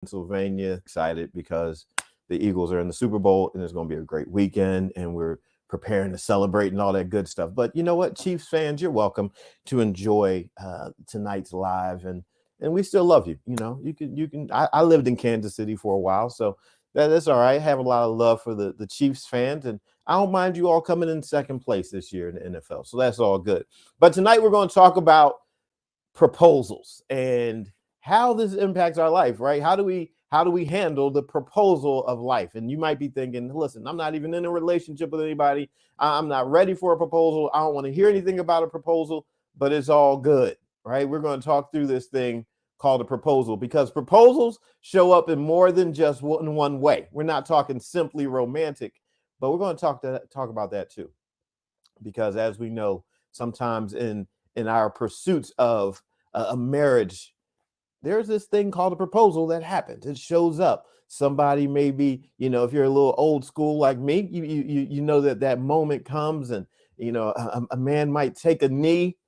Pennsylvania. Excited because the Eagles are in the Super Bowl and it's going to be a great weekend and we're preparing to celebrate and all that good stuff. But you know what, Chiefs fans, you're welcome to enjoy tonight's live and we still love you. You can. I lived in Kansas City for a while, so that's all right. I have a lot of love for the Chiefs fans, and I don't mind you all coming in second place this year in the NFL. So that's all good. But tonight we're going to talk about proposals and how this impacts our life, right? How do we handle the proposal of life? And you might be thinking, listen, I'm not even in a relationship with anybody. I'm not ready for a proposal. I don't want to hear anything about a proposal, but it's all good, right? We're going to talk through this thing called a proposal because proposals show up in more than just one way. We're not talking simply romantic, but we're going to talk about that too. Because as we know, sometimes in our pursuits of a marriage, there's this thing called a proposal that happens. It shows up. Somebody maybe, if you're a little old school like me, you know that moment comes, and a man might take a knee,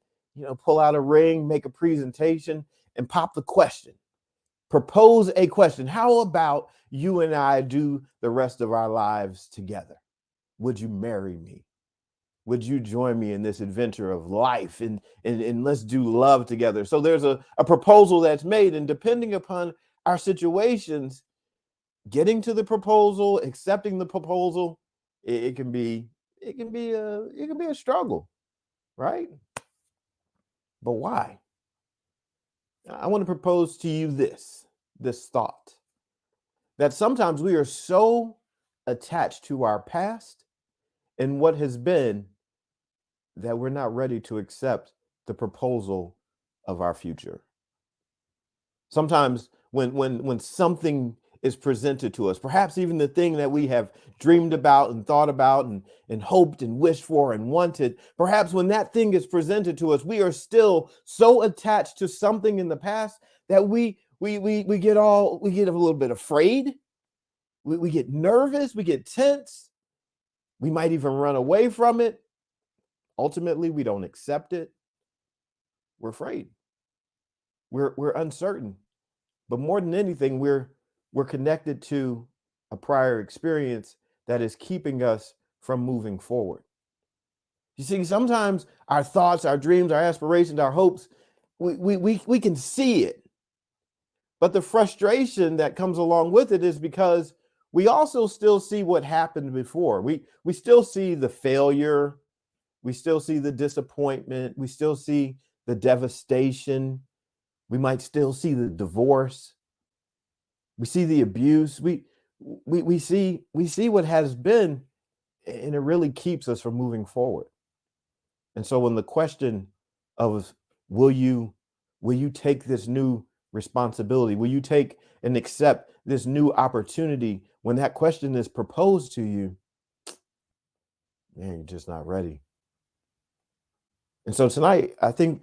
pull out a ring, make a presentation, and pop the question. Propose a question. How about you and I do the rest of our lives together? Would you marry me? Would you join me in this adventure of life, and let's do love together? So there's a proposal that's made, and depending upon our situations, getting to the proposal, accepting the proposal, it can be a struggle, right? But why? I want to propose to you this thought that sometimes we are so attached to our past and what has been that we're not ready to accept the proposal of our future. Sometimes when something is presented to us, perhaps even the thing that we have dreamed about and thought about and hoped and wished for and wanted, perhaps when that thing is presented to us, we are still so attached to something in the past that we get a little bit afraid. We get nervous, we get tense, we might even run away from it. Ultimately, we don't accept it. We're afraid. We're uncertain. But more than anything, we're connected to a prior experience that is keeping us from moving forward. You see, sometimes our thoughts, our dreams, our aspirations, our hopes, we can see it. But the frustration that comes along with it is because we also still see what happened before. We still see the failure. We still see the disappointment. We still see the devastation. We might still see the divorce. We see the abuse. We see what has been, and it really keeps us from moving forward. And so when the question of will you take this new responsibility, will you take and accept this new opportunity, when that question is proposed to you, man, you're just not ready. And so tonight, I think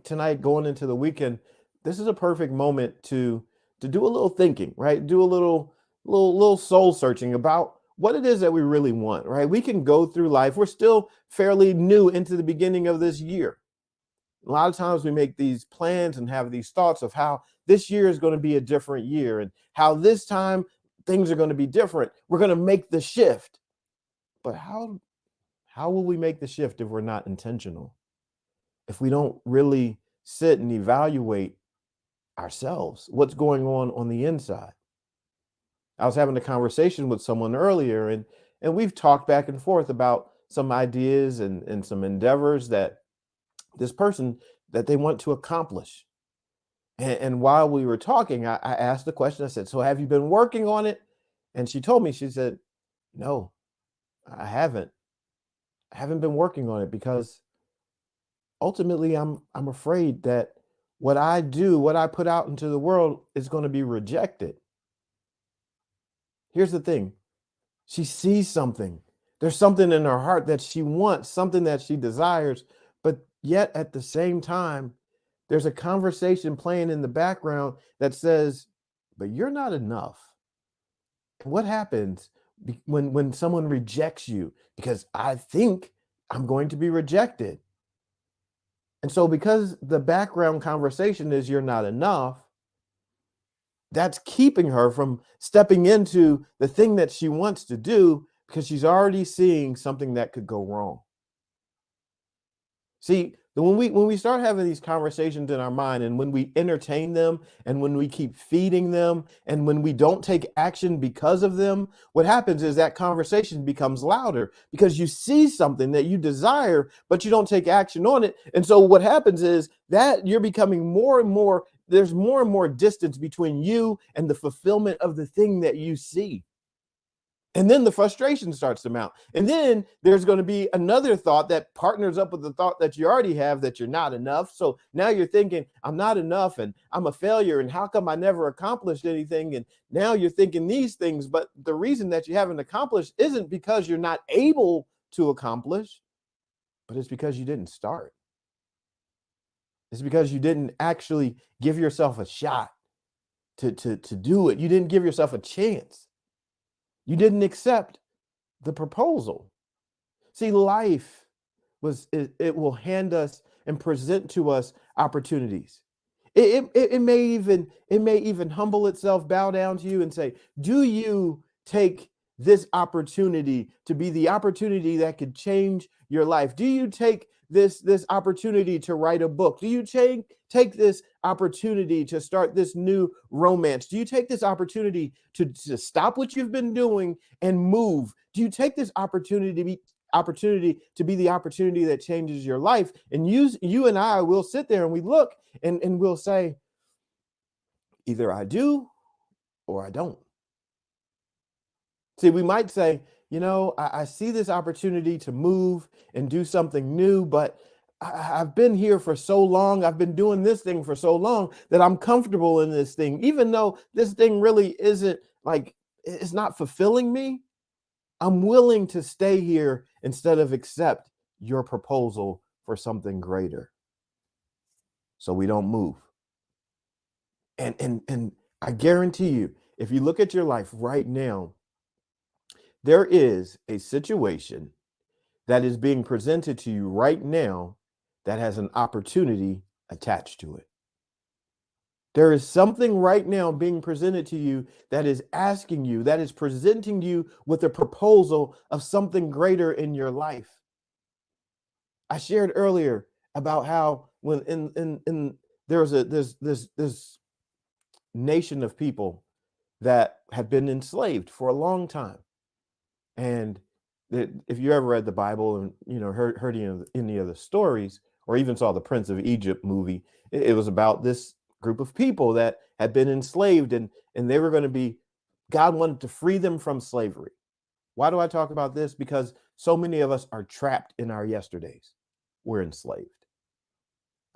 tonight, going into the weekend, this is a perfect moment to do a little thinking, right? Do a little soul searching about what it is that we really want, right? We can go through life. We're still fairly new into the beginning of this year. A lot of times we make these plans and have these thoughts of how this year is going to be a different year and how this time things are going to be different. We're going to make the shift. But how will we make the shift if we're not intentional? If we don't really sit and evaluate ourselves, what's going on the inside? I was having a conversation with someone earlier, and we've talked back and forth about some ideas and some endeavors that this person that they want to accomplish. And while we were talking, I asked the question. I said, so have you been working on it? And she told me, she said, no, I haven't. I haven't been working on it because ultimately I'm afraid that what I do, what I put out into the world is going to be rejected. Here's the thing. She sees something. There's something in her heart that she wants, something that she desires, but yet at the same time, there's a conversation playing in the background that says, but you're not enough. What happens when someone rejects you? Because I think I'm going to be rejected. And so because the background conversation is you're not enough, That's keeping her from stepping into the thing that she wants to do because she's already seeing something that could go wrong. See, when we start having these conversations in our mind, and when we entertain them, and when we keep feeding them, and when we don't take action because of them, what happens is that conversation becomes louder because you see something that you desire, but you don't take action on it. And so what happens is that you're becoming more and more, there's more and more distance between you and the fulfillment of the thing that you see. And then the frustration starts to mount. And then there's going to be another thought that partners up with the thought that you already have, that you're not enough. So now you're thinking, I'm not enough and I'm a failure. And how come I never accomplished anything? And now you're thinking these things. But the reason that you haven't accomplished isn't because you're not able to accomplish, but it's because you didn't start. It's because you didn't actually give yourself a shot to do it. You didn't give yourself a chance. You didn't accept the proposal. See, life it will hand us and present to us opportunities. It may even humble itself, bow down to you and say, do you take this opportunity to be the opportunity that could change your life? Do you take this opportunity to write a book? Do you take this opportunity to start this new romance? Do you take this opportunity to stop what you've been doing and move? Do you take this opportunity to be the opportunity that changes your life? And you and I will sit there and we look and we'll say, either I do or I don't. See, we might say, I see this opportunity to move and do something new, but I've been here for so long. I've been doing this thing for so long that I'm comfortable in this thing, even though this thing really isn't it's not fulfilling me. I'm willing to stay here instead of accept your proposal for something greater. So we don't move. And I guarantee you, if you look at your life right now, there is a situation that is being presented to you right now that has an opportunity attached to it. There is something right now being presented to you that is asking you, that is presenting you with a proposal of something greater in your life. I shared earlier about how when there's this nation of people that have been enslaved for a long time. And if you ever read the Bible and heard any of the stories, or even saw the Prince of Egypt movie, it was about this group of people that had been enslaved, and they were going to be, God wanted to free them from slavery. Why do I talk about this? Because so many of us are trapped in our yesterdays. We're enslaved.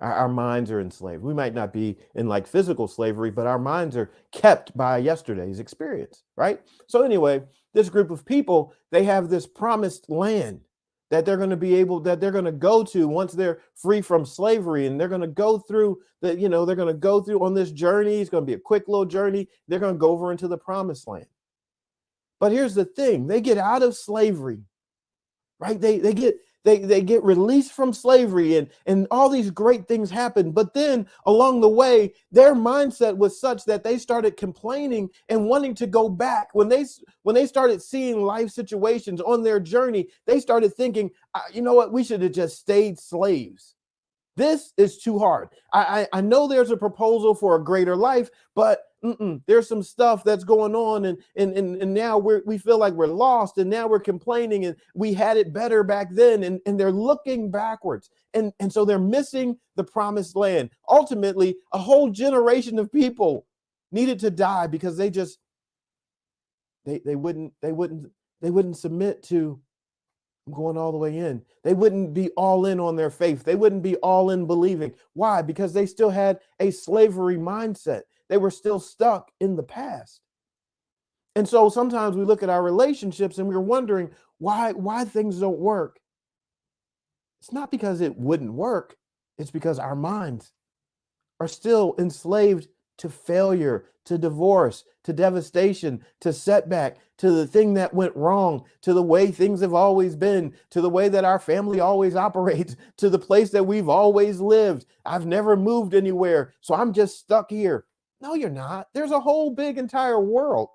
Our minds are enslaved. We might not be in physical slavery, but our minds are kept by yesterday's experience, right? So anyway, this group of people, they have this promised land that they're going to go to once they're free from slavery. And they're going to go through they're going to go through on this journey. It's going to be a quick little journey. They're going to go over into the promised land. But here's the thing. They get out of slavery, right? They get released from slavery, and all these great things happen. But then along the way, their mindset was such that they started complaining and wanting to go back. When they started seeing life situations on their journey, they started thinking, you know what, we should have just stayed slaves. This is too hard. I know there's a proposal for a greater life, but there's some stuff that's going on, and now we feel like we're lost, and now we're complaining, and we had it better back then, and they're looking backwards, and so they're missing the promised land. Ultimately, a whole generation of people needed to die because they wouldn't submit to going all the way in. They wouldn't be all in on their faith. They wouldn't be all in believing. Why? Because they still had a slavery mindset. They were still stuck in the past. And so sometimes we look at our relationships and we're wondering why things don't work. It's not because it wouldn't work. It's because our minds are still enslaved to failure, to divorce, to devastation, to setback, to the thing that went wrong, to the way things have always been, to the way that our family always operates, to the place that we've always lived. I've never moved anywhere, so I'm just stuck here. No, you're not. There's a whole big entire world.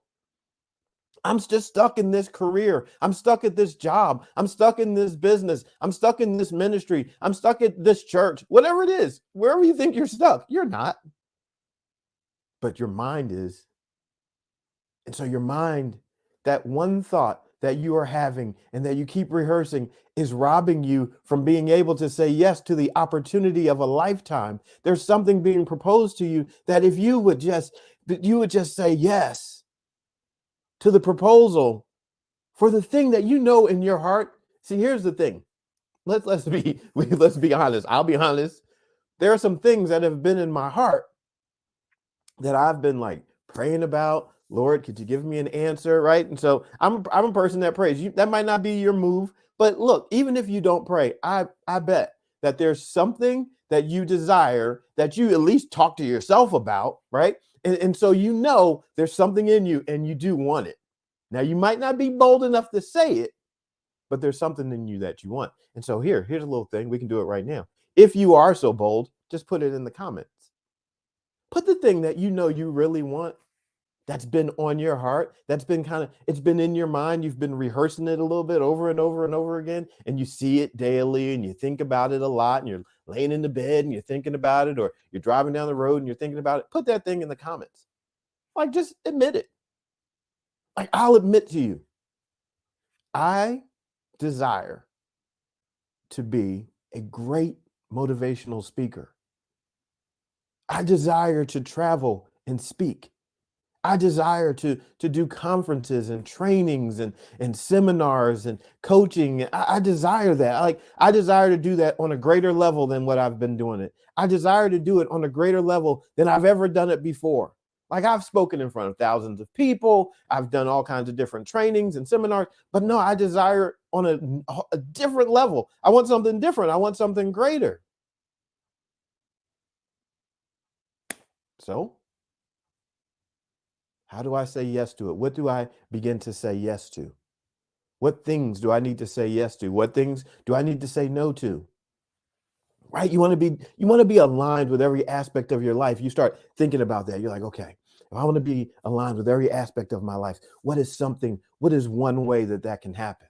I'm just stuck in this career. I'm stuck at this job. I'm stuck in this business. I'm stuck in this ministry. I'm stuck at this church. Whatever it is, wherever you think you're stuck, you're not. But your mind is. And so your mind, that one thought that you are having and that you keep rehearsing is robbing you from being able to say yes to the opportunity of a lifetime. There's something being proposed to you that if you would just say yes to the proposal for the thing that you know in your heart. See, here's the thing. Let's be honest. I'll be honest. There are some things that have been in my heart that I've been like praying about. Lord, could you give me an answer? Right. And so I'm a person that prays. That might not be your move, but look, even if you don't pray, I bet that there's something that you desire that you at least talk to yourself about, right? And so you know there's something in you and you do want it. Now you might not be bold enough to say it, but there's something in you that you want. And so here's a little thing. We can do it right now. If you are so bold, just put it in the comments. Put the thing that you know you really want, that's been on your heart, that's been it's been in your mind. You've been rehearsing it a little bit over and over and over again, and you see it daily and you think about it a lot, and you're laying in the bed and you're thinking about it, or you're driving down the road and you're thinking about it. Put that thing in the comments. Like, just admit it. Like, I'll admit to you, I desire to be a great motivational speaker. I desire to travel and speak. I desire to do conferences and trainings and seminars and coaching. I desire that. Like, I desire to do that on a greater level than what I've been doing it. I desire to do it on a greater level than I've ever done it before. Like, I've spoken in front of thousands of people. I've done all kinds of different trainings and seminars, but no, I desire on a different level. I want something different. I want something greater. So, how do I say yes to it? What do I begin to say yes to? What things do I need to say yes to? What things do I need to say no to? Right? You want to be aligned with every aspect of your life. You start thinking about that. You're like, okay, if I want to be aligned with every aspect of my life, what is one way that can happen?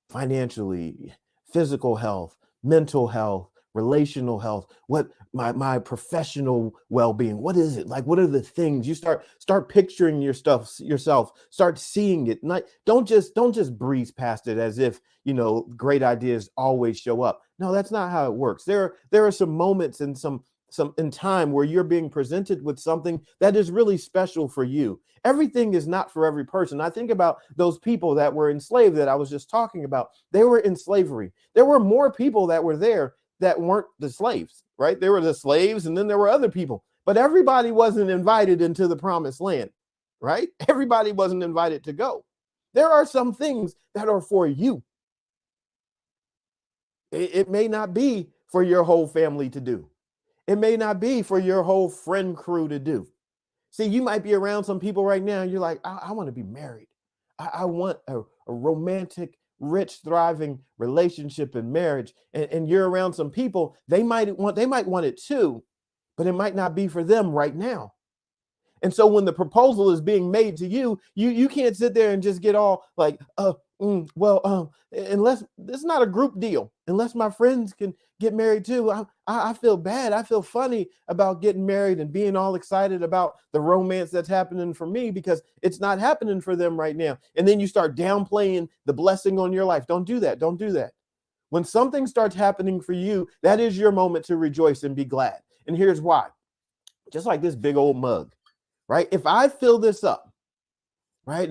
Financially, physical health, mental health, relational health, what my professional well-being, what is it? Like, what are the things? You start picturing yourself, start seeing it. Don't just breeze past it as if, great ideas always show up. No, that's not how it works. There are some moments and some in time where you're being presented with something that is really special for you. Everything is not for every person. I think about those people that were enslaved that I was just talking about. They were in slavery. There were more people that were there that weren't the slaves, right? There were the slaves, and then there were other people, but everybody wasn't invited into the promised land, right? Everybody wasn't invited to go. There are some things that are for you. It may not be for your whole family to do. It may not be for your whole friend crew to do. See, you might be around some people right now, and you're like, I want to be married. I want a romantic, rich, thriving relationship and marriage. And you're around some people, they might want it too, but it might not be for them right now. And so when the proposal is being made to you, you can't sit there and just get all like, unless it's not a group deal, unless my friends can get married too. I feel bad. I feel funny about getting married and being all excited about the romance that's happening for me because it's not happening for them right now. And then you start downplaying the blessing on your life. Don't do that. Don't do that. When something starts happening for you, that is your moment to rejoice and be glad. And here's why. Just like this big old mug, right? If I fill this up, right,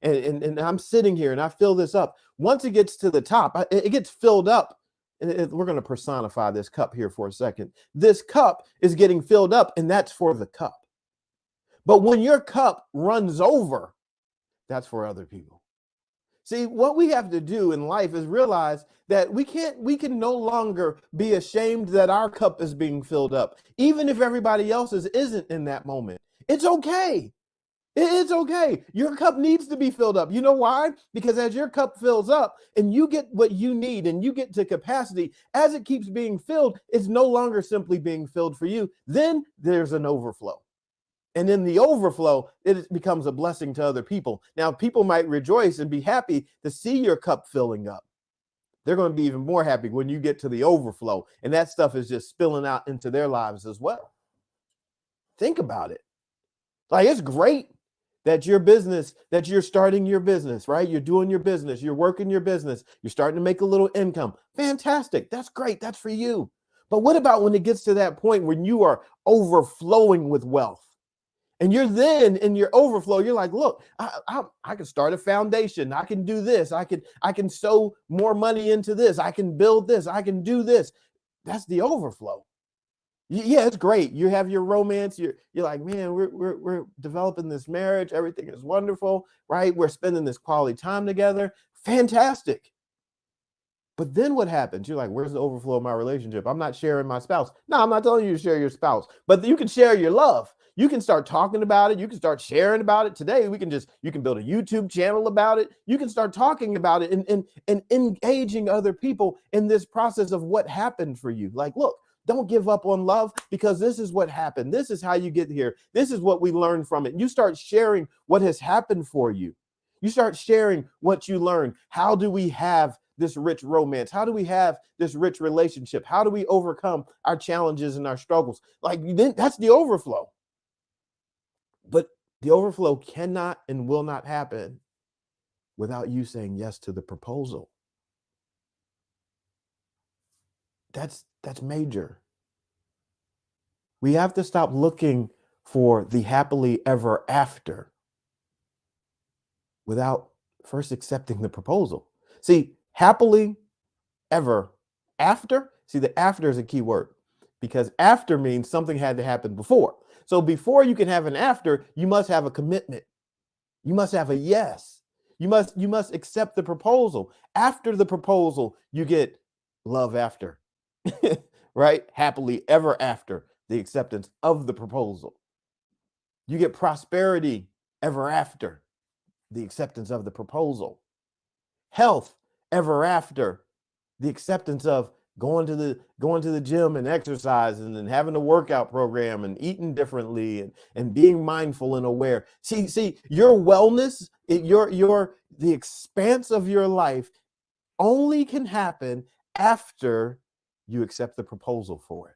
and I'm sitting here and I fill this up, once it gets to the top, it gets filled up. And we're going to personify this cup here for a second. This cup is getting filled up, and that's for the cup. But when your cup runs over, that's for other people. See, what we have to do in life is realize that we can no longer be ashamed that our cup is being filled up, even if everybody else's isn't in that moment. It's okay. It's okay. Your cup needs to be filled up. You know why? Because as your cup fills up and you get what you need and you get to capacity, as it keeps being filled, it's no longer simply being filled for you. Then there's an overflow. And in the overflow, it becomes a blessing to other people. Now, people might rejoice and be happy to see your cup filling up. They're going to be even more happy when you get to the overflow, and that stuff is just spilling out into their lives as well. Think about it. Like, it's great that you're starting your business, right? You're doing your business, you're working your business, you're starting to make a little income. Fantastic. That's great. That's for you. But what about when it gets to that point when you are overflowing with wealth? And you're then in your overflow, you're like, look, I can start a foundation. I can do this. I can sow more money into this. I can build this. I can do this. That's the overflow. Yeah, it's great. You have your romance. You're like, man, we're developing this marriage. Everything is wonderful, right? We're spending this quality time together. Fantastic. But then what happens? You're like, where's the overflow of my relationship? I'm not sharing my spouse. No, I'm not telling you to share your spouse, but you can share your love. You can start talking about it. You can start sharing about it. Today, you can build a YouTube channel about it. You can start talking about it and engaging other people in this process of what happened for you. Like, look, don't give up on love, because this is what happened. This is how you get here. This is what we learned from it. You start sharing what has happened for you. You start sharing what you learned. How do we have this rich romance? How do we have this rich relationship? How do we overcome our challenges and our struggles? Like, then that's the overflow. But the overflow cannot and will not happen without you saying yes to the proposal. That's major. We have to stop looking for the happily ever after without first accepting the proposal. See, happily ever after, see, the after is a key word, because after means something had to happen before. So before you can have an after, you must have a commitment. You must have a yes. You must accept the proposal. After the proposal, you get love after, right? Happily ever after the acceptance of the proposal. You get prosperity ever after the acceptance of the proposal. Health ever after the acceptance of going to the gym and exercising and having a workout program and eating differently and being mindful and aware. See, your wellness, the expanse of your life only can happen after you accept the proposal for it.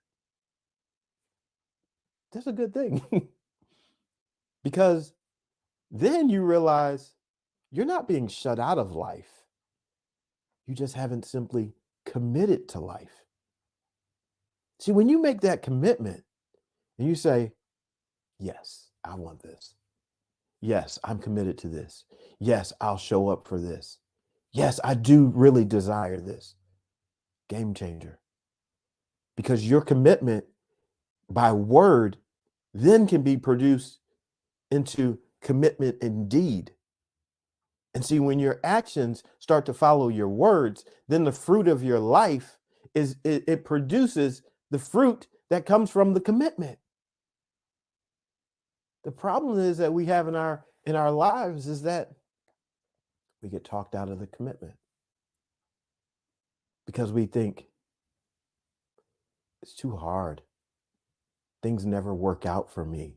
That's a good thing. Because then you realize you're not being shut out of life. You just haven't simply committed to life. See, when you make that commitment and you say, yes, I want this. Yes, I'm committed to this. Yes, I'll show up for this. Yes, I do really desire this. Game changer. Because your commitment by word then can be produced into commitment in deed. And see, when your actions start to follow your words, then the fruit of your life it produces the fruit that comes from the commitment. The problem is that we have in our lives is that we get talked out of the commitment because we think it's too hard. Things never work out for me.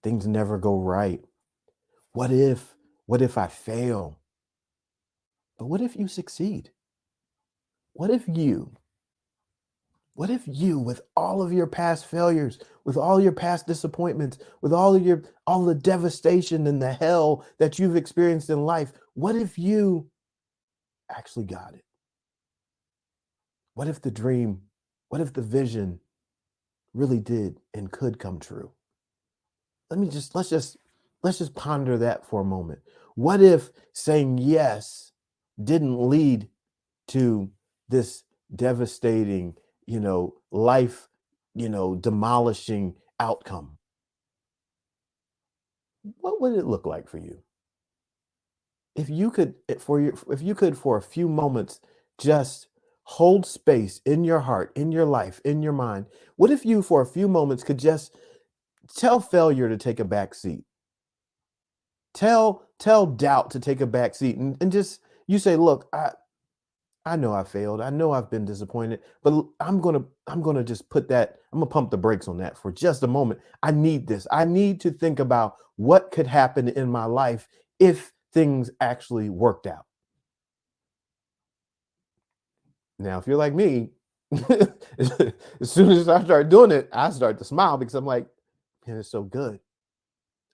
Things never go right. What if I fail? But what if you succeed? What if you, with all of your past failures, with all your past disappointments, with all the devastation and the hell that you've experienced in life, what if you actually got it? What if the dream, what if the vision really did and could come true? Let's just ponder that for a moment. What if saying yes didn't lead to this devastating, life, demolishing outcome? What would it look like for you? If you could, for a few moments, just hold space in your heart, in your life, in your mind. What if you, for a few moments, could just tell failure to take a back seat? Tell doubt to take a back seat, and just you say, look, I know I failed. I know I've been disappointed, but I'm gonna just put that, I'm gonna pump the brakes on that for just a moment. I need this. I need to think about what could happen in my life if things actually worked out. Now, if you're like me, as soon as I start doing it, I start to smile because I'm like, man, it's so good.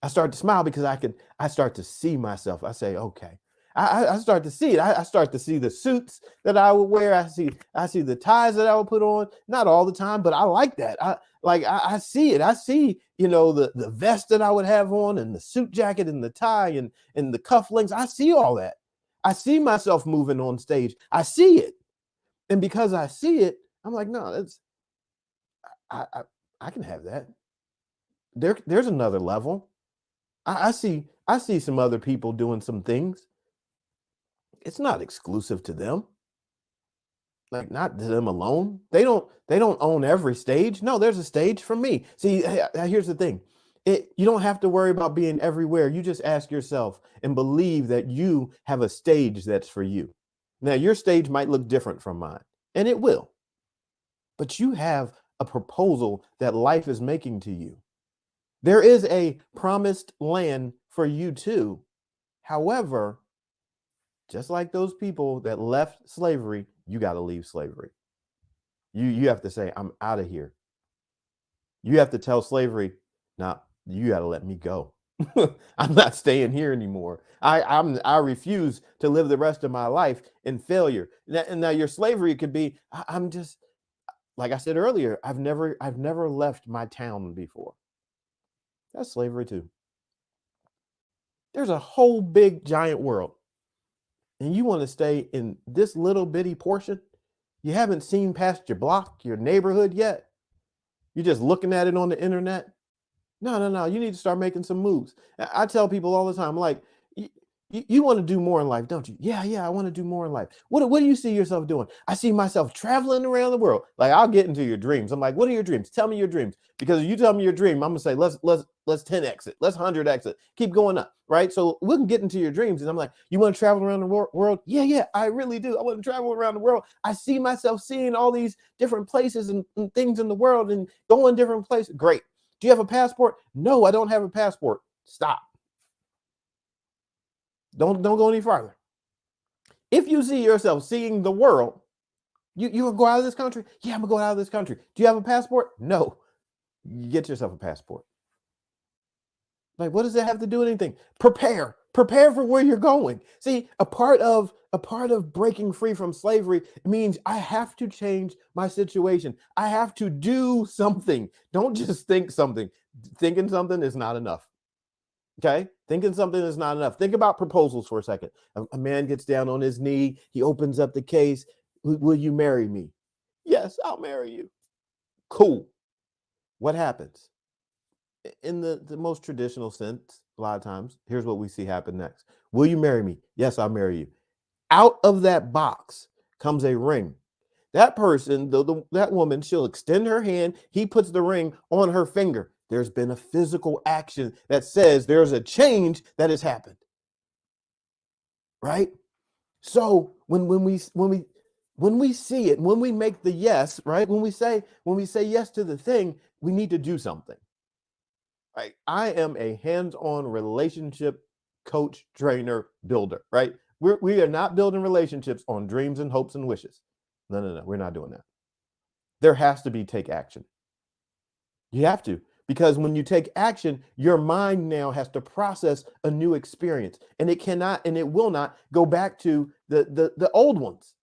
I start to smile because I start to see myself. I say, okay. I start to see it. I start to see the suits that I would wear. I see the ties that I would put on. Not all the time, but I like that. I see it. I see, the vest that I would have on and the suit jacket and the tie and the cufflinks. I see all that. I see myself moving on stage. I see it. And because I see it, I'm like, no, that's I I, I can have that. There's another level. I see some other people doing some things. It's not exclusive to them, like not to them alone. They don't own every stage. No, there's a stage for me. See, here's the thing. You don't have to worry about being everywhere. You just ask yourself and believe that you have a stage that's for you. Now, your stage might look different from mine, and it will, but you have a proposal that life is making to you. There is a promised land for you too. However, just like those people that left slavery, you got to leave slavery. You have to say, I'm out of here. You have to tell slavery, nah, you got to let me go. I'm not staying here anymore. I refuse to live the rest of my life in failure. And now your slavery could be, I'm just, like I said earlier, I've never left my town before. That's slavery too. There's a whole big giant world, and you want to stay in this little bitty portion. You haven't seen past your block, your neighborhood yet. You're just looking at it on the internet. No, no, no. You need to start making some moves. I tell people all the time, like, you want to do more in life, don't you? Yeah, yeah, I want to do more in life. What do you see yourself doing? I see myself traveling around the world. Like, I'll get into your dreams. I'm like, what are your dreams? Tell me your dreams. Because if you tell me your dream, I'm gonna say, let's 10x it, let's 100x it, keep going up, right? So we can get into your dreams. And I'm like, you want to travel around the world? Yeah, yeah, I really do. I want to travel around the world. I see myself seeing all these different places and things in the world and going different places. Great. Do you have a passport? No, I don't have a passport. Stop. Don't go any farther. If you see yourself seeing the world, you gonna go out of this country? Yeah, I'm gonna go out of this country. Do you have a passport? No. Get yourself a passport. Like, what does that have to do with anything? Prepare for where you're going. See, a part of breaking free from slavery means I have to change my situation. I have to do something. Don't just think something. Thinking something is not enough. Okay, thinking something is not enough. Think about proposals for a second. A man gets down on his knee, he opens up the case. Will you marry me? Yes, I'll marry you. Cool. What happens? In the most traditional sense, a lot of times, here's what we see happen next. Will you marry me? Yes, I'll marry you. Out of that box comes a ring. That person, that woman, she'll extend her hand. He puts the ring on her finger. There's been a physical action that says there's a change that has happened, right? So when we see it, when we make the yes, right? When we say yes to the thing, we need to do something. Right? I am a hands-on relationship coach, trainer, builder, right? We are not building relationships on dreams and hopes and wishes. No, no, no, we're not doing that. There has to be take action. You have to, because when you take action, your mind now has to process a new experience, and it cannot and it will not go back to the old ones.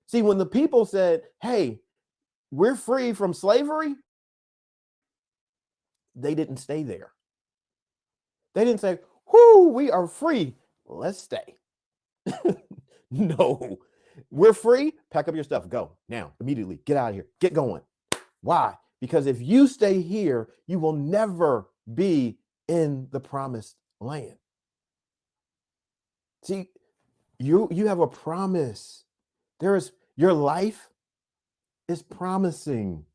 See, when the people said, "Hey, we're free from slavery," they didn't stay there. They didn't say, "Whoo, we are free. Let's stay." No, we're free. Pack up your stuff. Go now, immediately. Get out of here. Get going. Why? Because if you stay here, you will never be in the promised land. See, you have a promise. Your life is promising.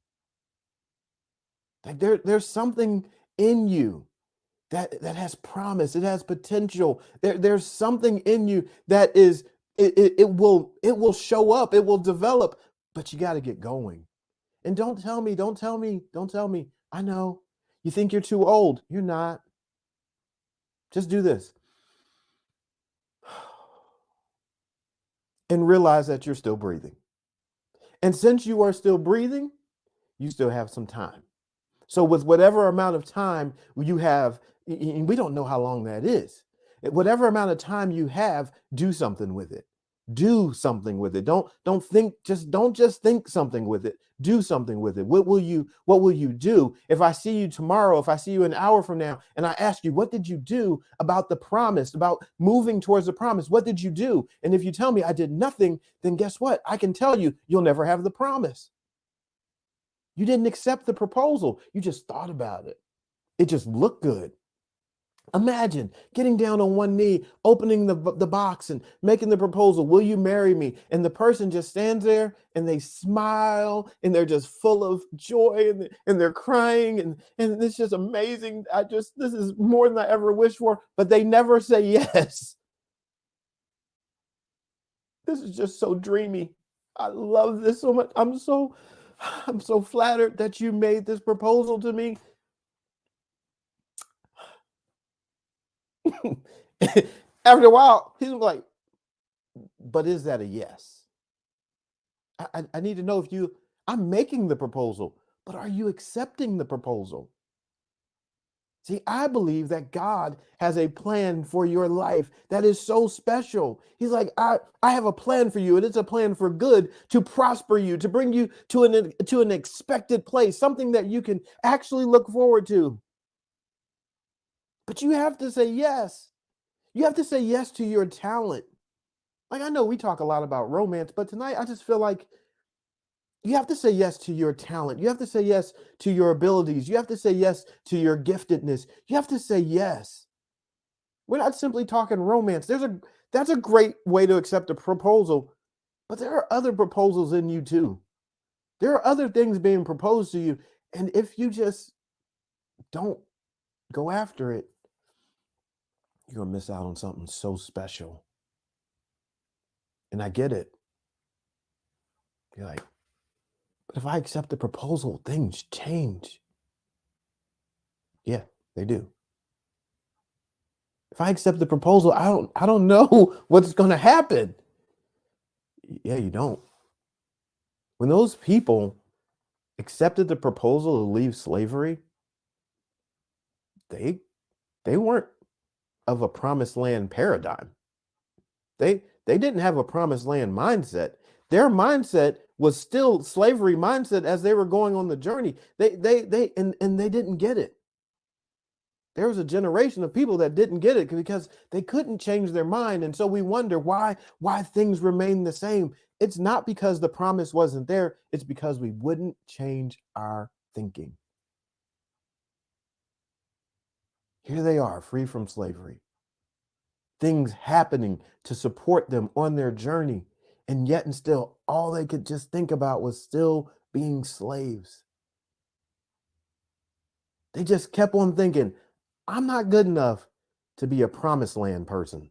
Like there's something in you that has promise. It has potential. There's something in you that is It will show up, it will develop, but you got to get going. And don't tell me, I know you think you're too old. You're not. Just do this and realize that you're still breathing. And since you are still breathing, you still have some time. So with whatever amount of time you have, and we don't know how long that is, whatever amount of time you have, do something with it. Do something with it. Don't just think something with it. Do something with it. What will you do? If I see you tomorrow, if I see you an hour from now, and I ask you, what did you do about the promise, about moving towards the promise? What did you do? And if you tell me I did nothing, then guess what? I can tell you, you'll never have the promise. You didn't accept the proposal. You just thought about it. It just looked good. Imagine getting down on one knee, opening the box and making the proposal. Will you marry me? And the person just stands there and they smile and they're just full of joy and they're crying. And it's just amazing. This is more than I ever wished for, but they never say yes. This is just so dreamy. I love this so much. I'm so flattered that you made this proposal to me. After a while, he's like, but is that a yes? I need to know if I'm making the proposal, but are you accepting the proposal? See, I believe that God has a plan for your life that is so special. He's like, I have a plan for you, and it's a plan for good, to prosper you, to bring you to an expected place, something that you can actually look forward to. But you have to say yes. You have to say yes to your talent. Like, I know we talk a lot about romance, but tonight I just feel like you have to say yes to your talent. You have to say yes to your abilities. You have to say yes to your giftedness. You have to say yes. We're not simply talking romance. That's a great way to accept a proposal, but there are other proposals in you too. There are other things being proposed to you, and if you just don't go after it, you're gonna miss out on something so special. And I get it. You're like, but if I accept the proposal, things change. Yeah, they do. If I accept the proposal, I don't know what's going to happen. Yeah, you don't. When those people accepted the proposal to leave slavery, they they weren't of a promised land paradigm. They didn't have a promised land mindset. Their mindset was still slavery mindset as they were going on the journey. And they didn't get it. There was a generation of people that didn't get it because they couldn't change their mind. And so we wonder why things remain the same. It's not because the promise wasn't there. It's because we wouldn't change our thinking. Here they are, free from slavery. Things happening to support them on their journey. And yet and still, all they could just think about was still being slaves. They just kept on thinking, I'm not good enough to be a promised land person.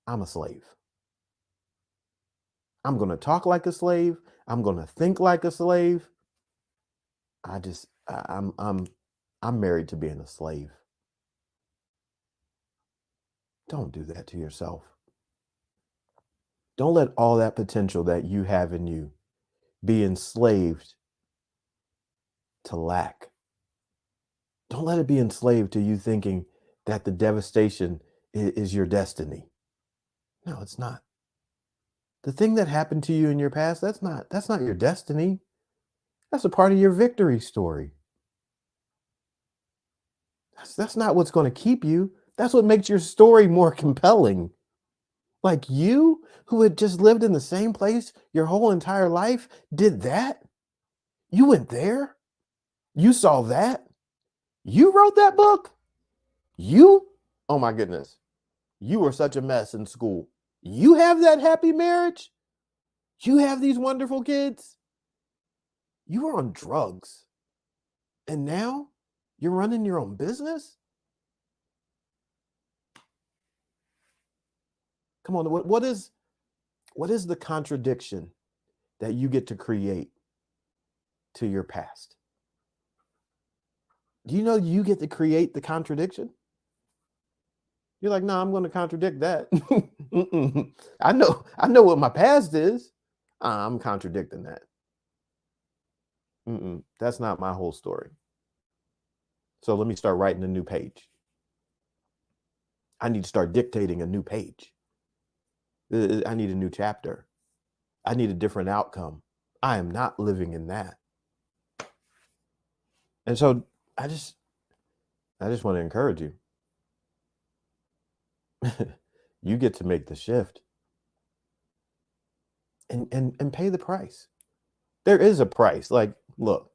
I'm a slave. I'm going to talk like a slave. I'm going to think like a slave. I just I'm married to being a slave. Don't do that to yourself. Don't let all that potential that you have in you be enslaved to lack. Don't let it be enslaved to you thinking that the devastation is your destiny. No, it's not. The thing that happened to you in your past, that's not your destiny. That's a part of your victory story. That's not what's going to keep you. That's what makes your story more compelling. Like, you who had just lived in the same place your whole entire life did that. You went there. You saw that. You wrote that book. You, oh my goodness, you were such a mess in school. You have that happy marriage. You have these wonderful kids. You were on drugs. And now you're running your own business. Come on, what is What is the contradiction that you get to create to your past? Do you know you get to create the contradiction? You're like, no, I'm going to contradict that. I know what my past is. I'm contradicting that. That's not my whole story. So let me start writing a new page. I need to start dictating a new page. I need a new chapter. I need a different outcome. I am not living in that. And so I just want to encourage you. You get to make the shift and pay the price. There is a price. Like, look,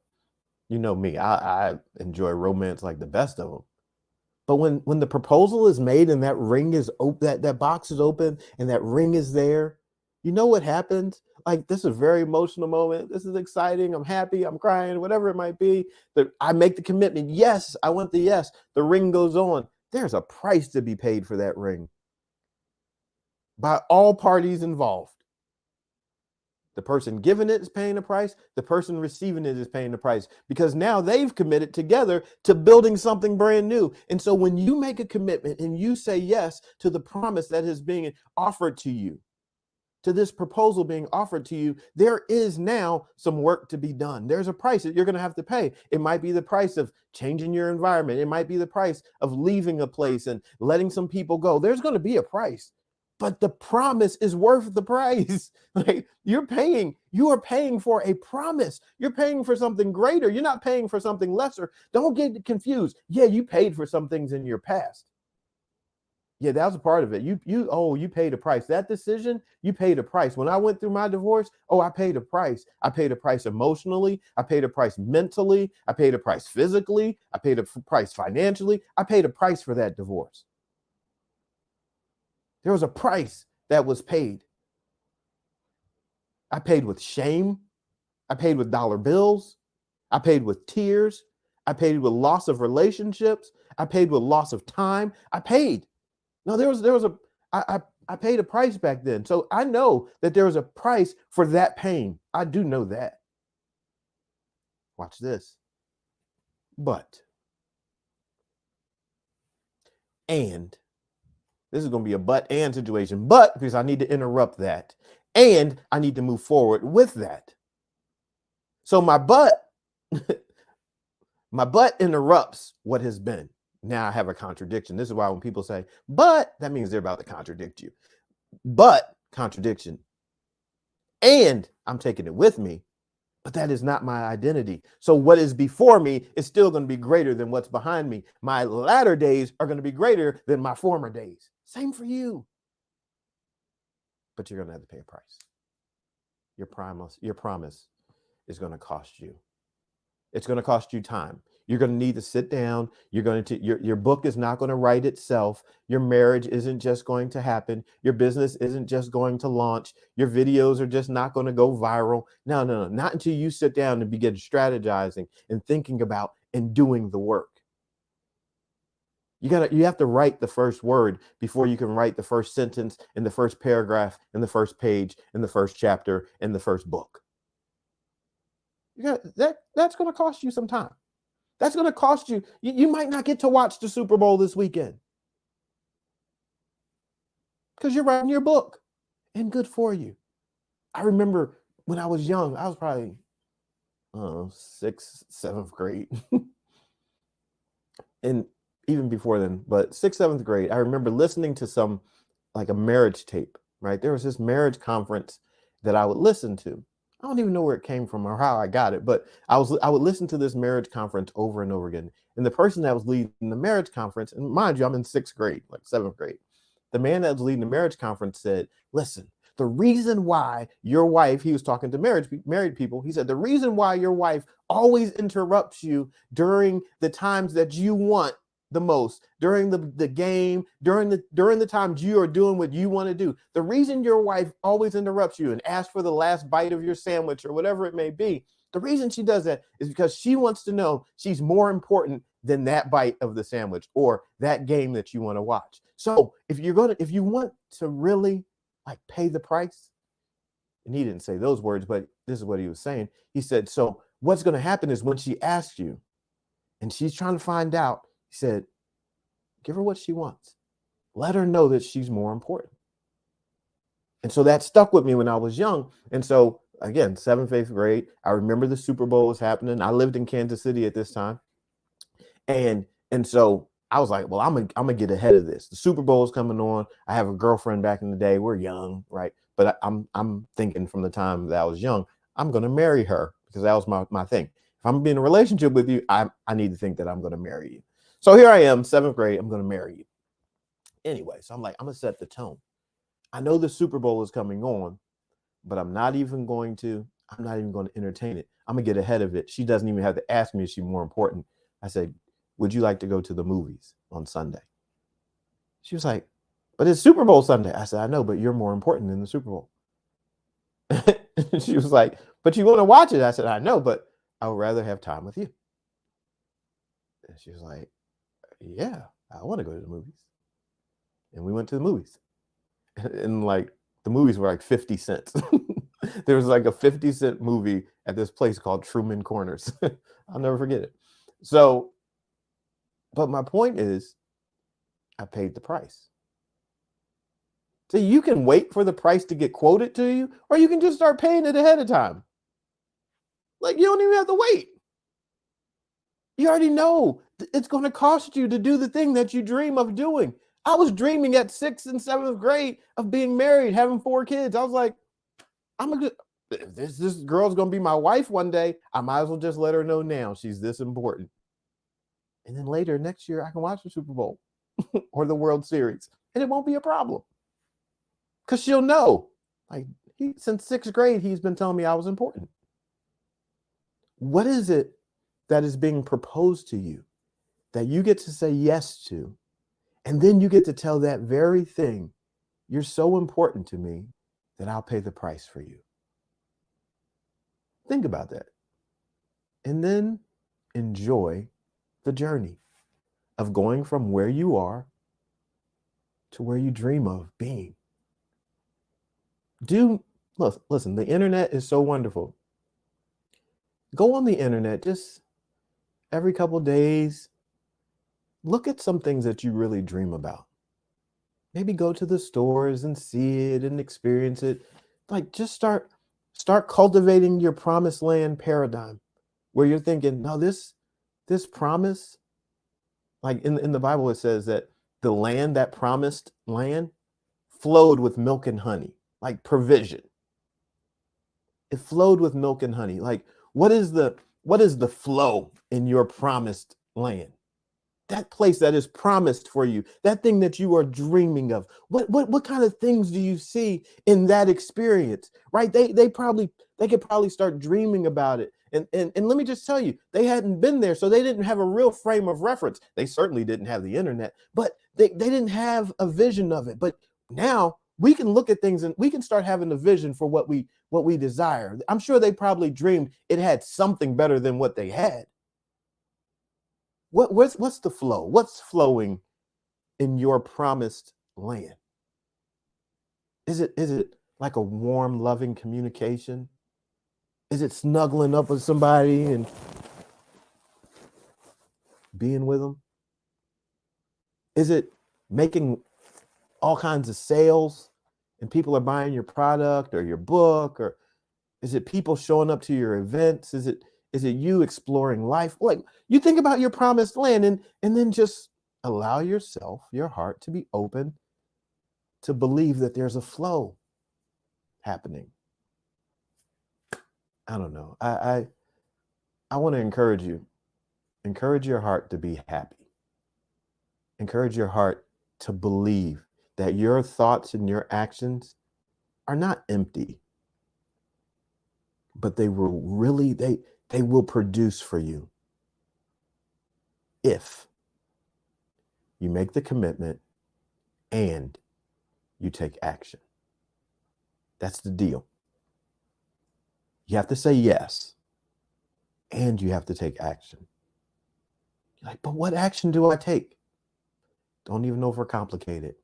you know me, I enjoy romance like the best of them. But when the proposal is made and that ring is open, that box is open and that ring is there, you know what happens? Like, this is a very emotional moment. This is exciting. I'm happy. I'm crying, whatever it might be. But I make the commitment. Yes, I want the yes. The ring goes on. There's a price to be paid for that ring by all parties involved. The person giving it is paying the price. The person receiving it is paying the price, because now they've committed together to building something brand new. And so when you make a commitment and you say yes to the promise that is being offered to you, to this proposal being offered to you, there is now some work to be done. There's a price that you're going to have to pay. It might be the price of changing your environment. It might be the price of leaving a place and letting some people go. There's going to be a price. But the promise is worth the price. Like, you are paying for a promise. You're paying for something greater. You're not paying for something lesser. Don't get confused. Yeah, you paid for some things in your past. Yeah, that was a part of it. You paid a price. That decision, you paid a price. When I went through my divorce, I paid a price. I paid a price emotionally. I paid a price mentally. I paid a price physically. I paid a price financially. I paid a price for that divorce. There was a price that was paid. I paid with shame. I paid with dollar bills. I paid with tears. I paid with loss of relationships. I paid with loss of time. I paid. No, I paid a price back then. So I know that there was a price for that pain. I do know that. Watch this. This is going to be a but and situation, but because I need to interrupt that and I need to move forward with that. So my but interrupts what has been. Now I have a contradiction. This is why when people say, but, that means they're about to contradict you. But contradiction. And I'm taking it with me, but that is not my identity. So what is before me is still going to be greater than what's behind me. My latter days are going to be greater than my former days. Same for you. But you're going to have to pay a price. Your promise is going to cost you. It's going to cost you time. You're going to need to sit down. Your book is not going to write itself. Your marriage isn't just going to happen. Your business isn't just going to launch. Your videos are just not going to go viral. No, not until you sit down and begin strategizing and thinking about and doing the work. You have to write the first word before you can write the first sentence and the first paragraph and the first page and the first chapter and the first book. That's going to cost you some time. That's going to cost you. You might not get to watch the Super Bowl this weekend because you're writing your book, and good for you. I remember when I was young, I was probably 6th, 7th grade. And even before then, but 6th, 7th grade, I remember listening to like a marriage tape, right? There was this marriage conference that I would listen to. I don't even know where it came from or how I got it, but I would listen to this marriage conference over and over again. And the person that was leading the marriage conference, and mind you, I'm in 6th grade, like 7th grade. The man that was leading the marriage conference said, listen, the reason why your wife, he was talking to married people, he said, the reason why your wife always interrupts you during the times that you want the most, during the game, during the times you are doing what you want to do. The reason your wife always interrupts you and asks for the last bite of your sandwich or whatever it may be, the reason she does that is because she wants to know she's more important than that bite of the sandwich or that game that you want to watch. So if you want to really like pay the price, And he didn't say those words, but this is what he was saying. He said, so what's going to happen is when she asks you and she's trying to find out, he said, give her what she wants. Let her know that she's more important. And so that stuck with me when I was young. And so again, 7th, 8th grade, I remember the Super Bowl was happening. I lived in Kansas City at this time. And so I was like, well, I'm gonna get ahead of this. The Super Bowl is coming on. I have a girlfriend back in the day. We're young, right? But I'm thinking from the time that I was young, I'm gonna marry her because that was my thing. If I'm in a relationship with you, I need to think that I'm gonna marry you. So here I am, 7th grade, I'm gonna marry you. Anyway, so I'm like, I'm gonna set the tone. I know the Super Bowl is coming on, but I'm not even going to entertain it. I'm gonna get ahead of it. She doesn't even have to ask me if she's more important. I said, would you like to go to the movies on Sunday? She was like, but it's Super Bowl Sunday. I said, I know, but you're more important than the Super Bowl. She was like, but you want to watch it? I said, I know, but I would rather have time with you. And she was like, yeah, I want to go to the movies. And we went to the movies. And like the movies were like 50 cents. There was like a 50-cent movie at this place called Truman Corners. I'll never forget it. So, but my point is, I paid the price. So you can wait for the price to get quoted to you, or you can just start paying it ahead of time. Like you don't even have to wait. You already know it's going to cost you to do the thing that you dream of doing. I was dreaming at 6th and 7th grade of being married, having 4 kids. I was like, this girl's going to be my wife one day. I might as well just let her know now she's this important. And then later next year, I can watch the Super Bowl or the World Series, and it won't be a problem because she'll know. Like since 6th grade, he's been telling me I was important. What is it that is being proposed to you that you get to say yes to? And then you get to tell that very thing, you're so important to me that I'll pay the price for you. Think about that. And then enjoy the journey of going from where you are to where you dream of being. Listen, the internet is so wonderful. Go on the internet just every couple of days. Look at some things that you really dream about. Maybe go to the stores and see it and experience it. Like just start cultivating your promised land paradigm where you're thinking, no, this promise, like in the Bible, it says that the land, that promised land, flowed with milk and honey, like provision. It flowed with milk and honey. Like what is the flow in your promised land? That place that is promised for you, that thing that you are dreaming of. What kind of things do you see in that experience? Right? They could probably start dreaming about it. And let me just tell you, they hadn't been there, so they didn't have a real frame of reference. They certainly didn't have the internet, but they didn't have a vision of it. But now we can look at things and we can start having a vision for what we desire. I'm sure they probably dreamed it had something better than what they had. What's the flow? What's flowing in your promised land? Is it like a warm, loving communication? Is it snuggling up with somebody and being with them? Is it making all kinds of sales and people are buying your product or your book? Or is it people showing up to your events? Is it you exploring life? Like you think about your promised land and then just allow yourself, your heart to be open to believe that there's a flow happening. I don't know. I want to encourage you. Encourage your heart to be happy. Encourage your heart to believe that your thoughts and your actions are not empty, but they will produce for you if you make the commitment and you take action. That's the deal. You have to say yes, and you have to take action. You're like, but what action do I take? Don't even overcomplicate it.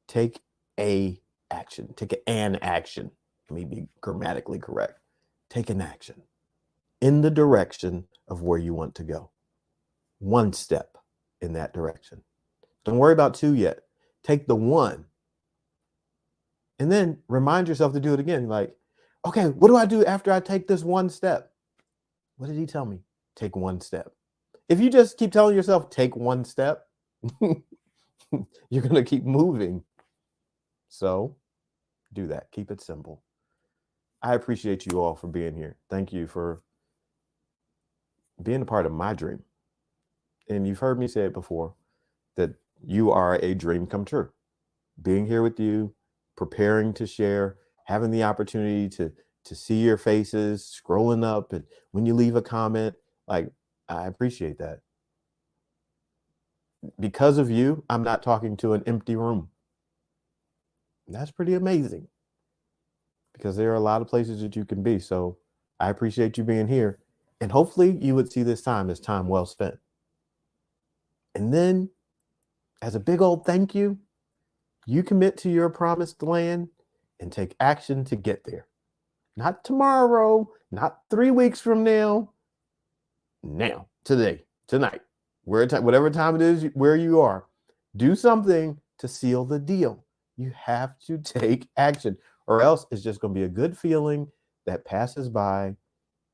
Take a action. Take an action. Let me be grammatically correct. Take an action in the direction of where you want to go. One step in that direction. Don't worry about two yet. Take the one. And then remind yourself to do it again. Like, okay, what do I do after I take this one step? What did he tell me? Take one step. If you just keep telling yourself, take one step, you're going to keep moving. So do that. Keep it simple. I appreciate you all for being here. Thank you for being a part of my dream. And you've heard me say it before, that you are a dream come true. Being here with you, preparing to share, having the opportunity to see your faces, scrolling up, and when you leave a comment, like, I appreciate that. Because of you, I'm not talking to an empty room. And that's pretty amazing, because there are a lot of places that you can be. So I appreciate you being here. And hopefully you would see this time as time well spent. And then, as a big old thank you, you commit to your promised land and take action to get there. Not tomorrow, not 3 weeks from now. Now, today, tonight, whatever time it is where you are, do something to seal the deal. You have to take action, or else it's just going to be a good feeling that passes by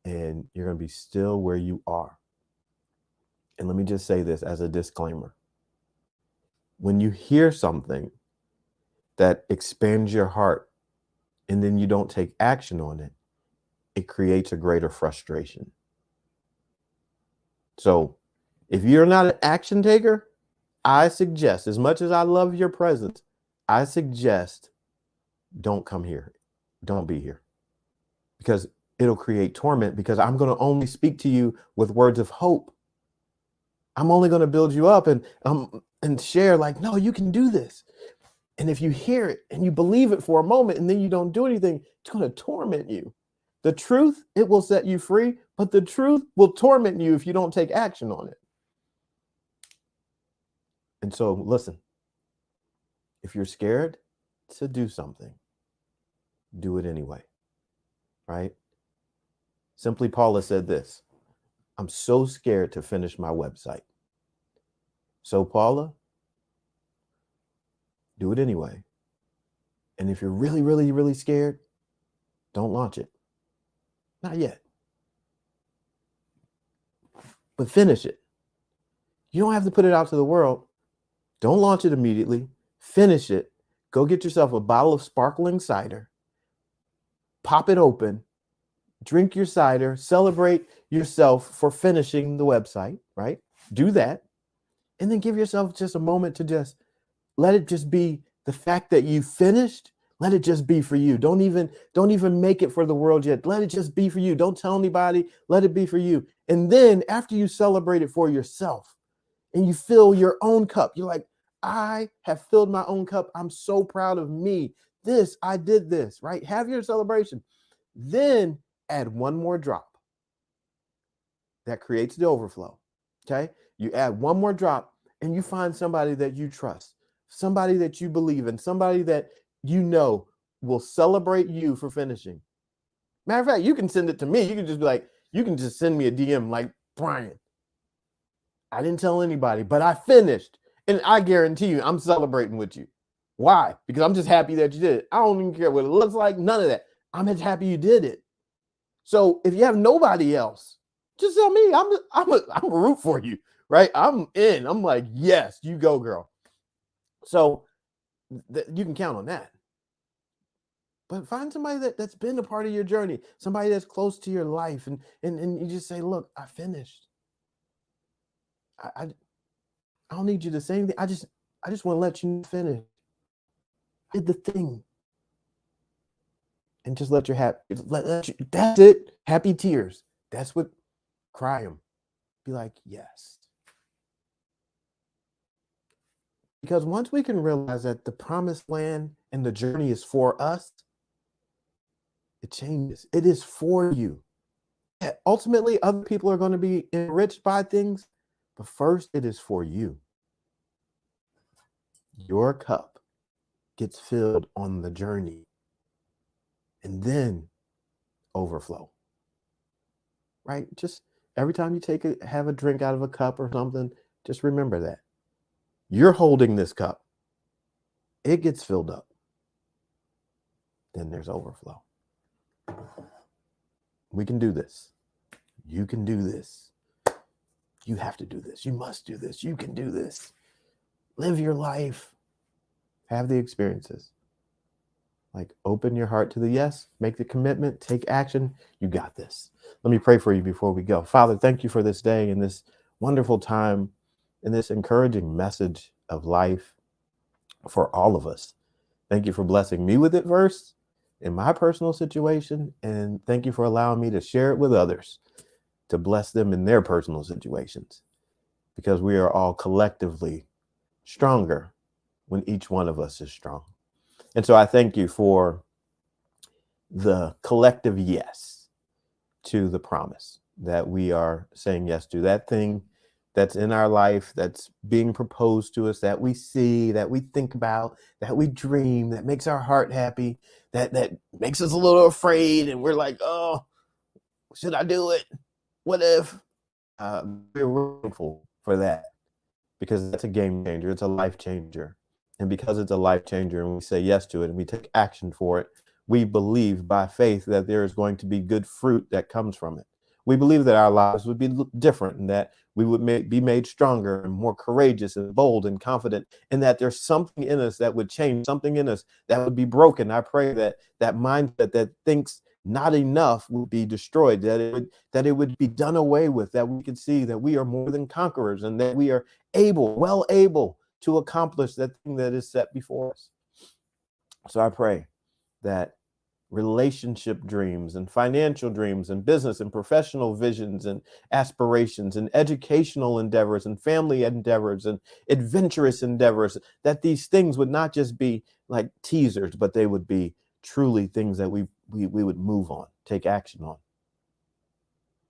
and you're going to be still where you are. And let me just say this as a disclaimer. When you hear something that expands your heart and then you don't take action on it, it creates a greater frustration. So if you're not an action taker, I suggest, as much as I love your presence, I suggest don't come here. Don't be here, because it'll create torment, because I'm going to only speak to you with words of hope. I'm only going to build you up and share like, no, you can do this. And if you hear it and you believe it for a moment and then you don't do anything, it's going to torment you. The truth, it will set you free, but the truth will torment you if you don't take action on it. And so listen, if you're scared to do something, do it anyway, right? Simply Paula said this: I'm so scared to finish my website. So Paula, do it anyway. And if you're really, really, really scared, don't launch it. Not yet. But finish it. You don't have to put it out to the world. Don't launch it immediately. Finish it. Go get yourself a bottle of sparkling cider. Pop it open. Drink your cider. Celebrate yourself for finishing the website, right? Do that. And then give yourself just a moment to just let it just be the fact that you finished. Let it just be for you. Don't even make it for the world yet. Let it just be for you. Don't tell anybody. Let it be for you. And then after you celebrate it for yourself and you fill your own cup, you're like, I have filled my own cup. I'm so proud of me. I did this, right? Have your celebration. Then add one more drop. That creates the overflow. Okay. You add one more drop and you find somebody that you trust, somebody that you believe in, somebody that you know will celebrate you for finishing. Matter of fact, you can send it to me. You can just be like, you can just send me a DM like, Brian, I didn't tell anybody, but I finished. And I guarantee you, I'm celebrating with you. Why? Because I'm just happy that you did it. I don't even care what it looks like. None of that. I'm just happy you did it. So if you have nobody else, just tell me. I'm a root for you, right? I'm in. I'm like, yes, you go, girl. So you can count on that. But find somebody that's been a part of your journey, somebody that's close to your life, and you just say, look, I finished. I don't need you to say anything. I just want to let you finish. I did the thing. And just let your that's it. Happy tears. That's what, cry them. Be like, yes. Because once we can realize that the promised land and the journey is for us, it changes. It is for you. Yeah, ultimately, other people are going to be enriched by things, but first it is for you. Your cup gets filled on the journey. and then overflow, right? Just every time you have a drink out of a cup or something, just remember that you're holding this cup. It gets filled up. Then there's overflow. We can do this. You can do this. You have to do this. You must do this. You can do this. Live your life. Have the experiences. Like, open your heart to the yes, make the commitment, take action. You got this. Let me pray for you before we go. Father, thank you for this day and this wonderful time and this encouraging message of life for all of us. Thank you for blessing me with it first in my personal situation. And thank you for allowing me to share it with others, to bless them in their personal situations, because we are all collectively stronger when each one of us is strong. And so I thank you for the collective yes to the promise that we are saying yes to, that thing that's in our life, that's being proposed to us, that we see, that we think about, that we dream, that makes our heart happy, that makes us a little afraid. And we're like, oh, should I do it? What if? We're grateful for that, because that's a game changer. It's a life changer. And because it's a life changer and we say yes to it and we take action for it, we believe by faith that there is going to be good fruit that comes from it. We believe that our lives would be different and that we would be made stronger and more courageous and bold and confident, and that there's something in us that would change, something in us that would be broken. I pray that that mindset that thinks not enough would be destroyed, that it would be done away with, that we could see that we are more than conquerors and that we are well able to accomplish that thing that is set before us. So I pray that relationship dreams and financial dreams and business and professional visions and aspirations and educational endeavors and family endeavors and adventurous endeavors, that these things would not just be like teasers, but they would be truly things that we would move on, take action on,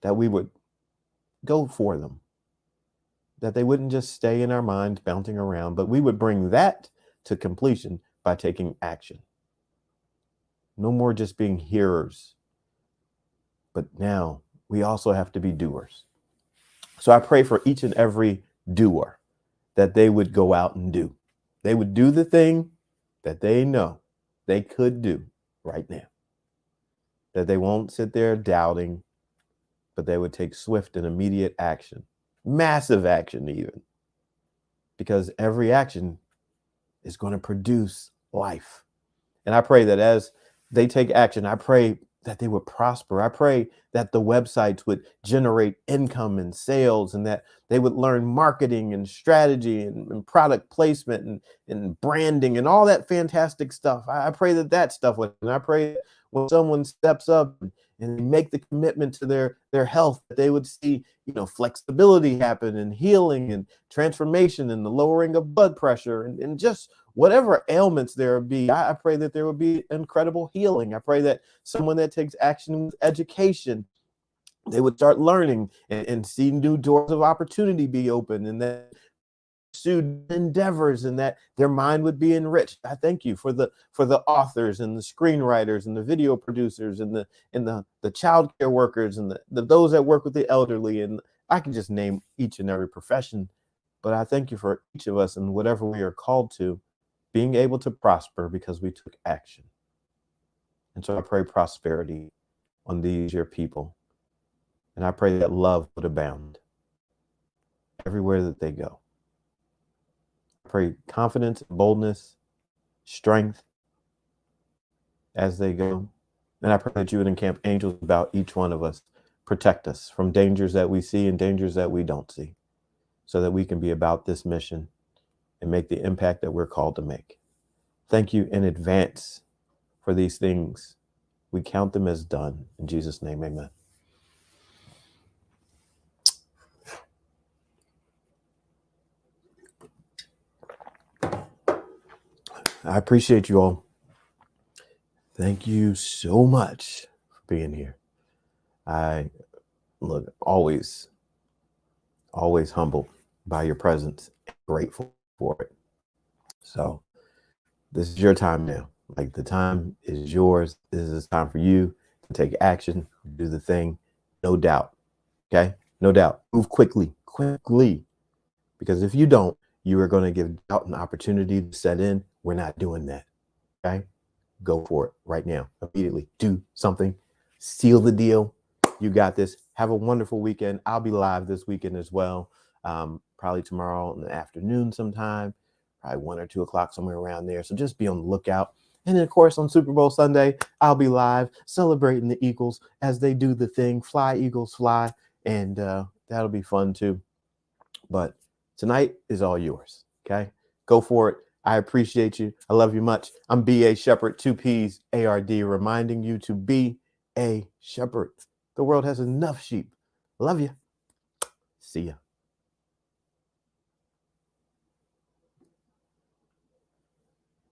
that we would go for them, that they wouldn't just stay in our minds bouncing around, but we would bring that to completion by taking action. No more just being hearers, but now we also have to be doers. So I pray for each and every doer that they would go out and do. They would do the thing that they know they could do right now. That they won't sit there doubting, but they would take swift and immediate action. Massive action even, because every action is going to produce life. And I pray that as they take action, I pray that they would prosper. I pray that the websites would generate income and sales, and that they would learn marketing and strategy and product placement and branding and all that fantastic stuff. I pray that stuff would, and I pray that when someone steps up and make the commitment to their health, that they would see, flexibility happen and healing and transformation and the lowering of blood pressure and just whatever ailments there be. I pray that there would be incredible healing. I pray that someone that takes action with education, they would start learning and see new doors of opportunity be open, and that student endeavors, and that their mind would be enriched. I thank you for the authors and the screenwriters and the video producers and the child care workers and those that work with the elderly, and I can just name each and every profession. But I thank you for each of us and whatever we are called to, being able to prosper because we took action. And so I pray prosperity on these your people, and I pray that love would abound everywhere that they go. I pray confidence, boldness, strength as they go. And I pray that you would encamp angels about each one of us, protect us from dangers that we see and dangers that we don't see, so that we can be about this mission and make the impact that we're called to make. Thank you in advance for these things. We count them as done. In Jesus' name, amen. I appreciate you all. Thank you so much for being here. I always humbled by your presence and grateful for it. So this is your time now. Like the time is yours. This is time for you to take action, do the thing, no doubt. Okay, no doubt. Move quickly, quickly, because if you don't, you are going to give doubt an opportunity to set in. We're not doing that. Okay, go for it right now, immediately. Do something, seal the deal. You got this. Have a wonderful weekend. I'll be live this weekend as well. Probably tomorrow in the afternoon sometime, probably 1 or 2 o'clock, somewhere around there. So just be on the lookout. And then, of course, on Super Bowl Sunday, I'll be live celebrating the Eagles as they do the thing. Fly, Eagles, fly. And that'll be fun too. But tonight is all yours. Okay, go for it. I appreciate you. I love you much. I'm B.A. Shepherd, 2 P's, A-R-D, reminding you to be a shepherd. The world has enough sheep. Love you. See ya.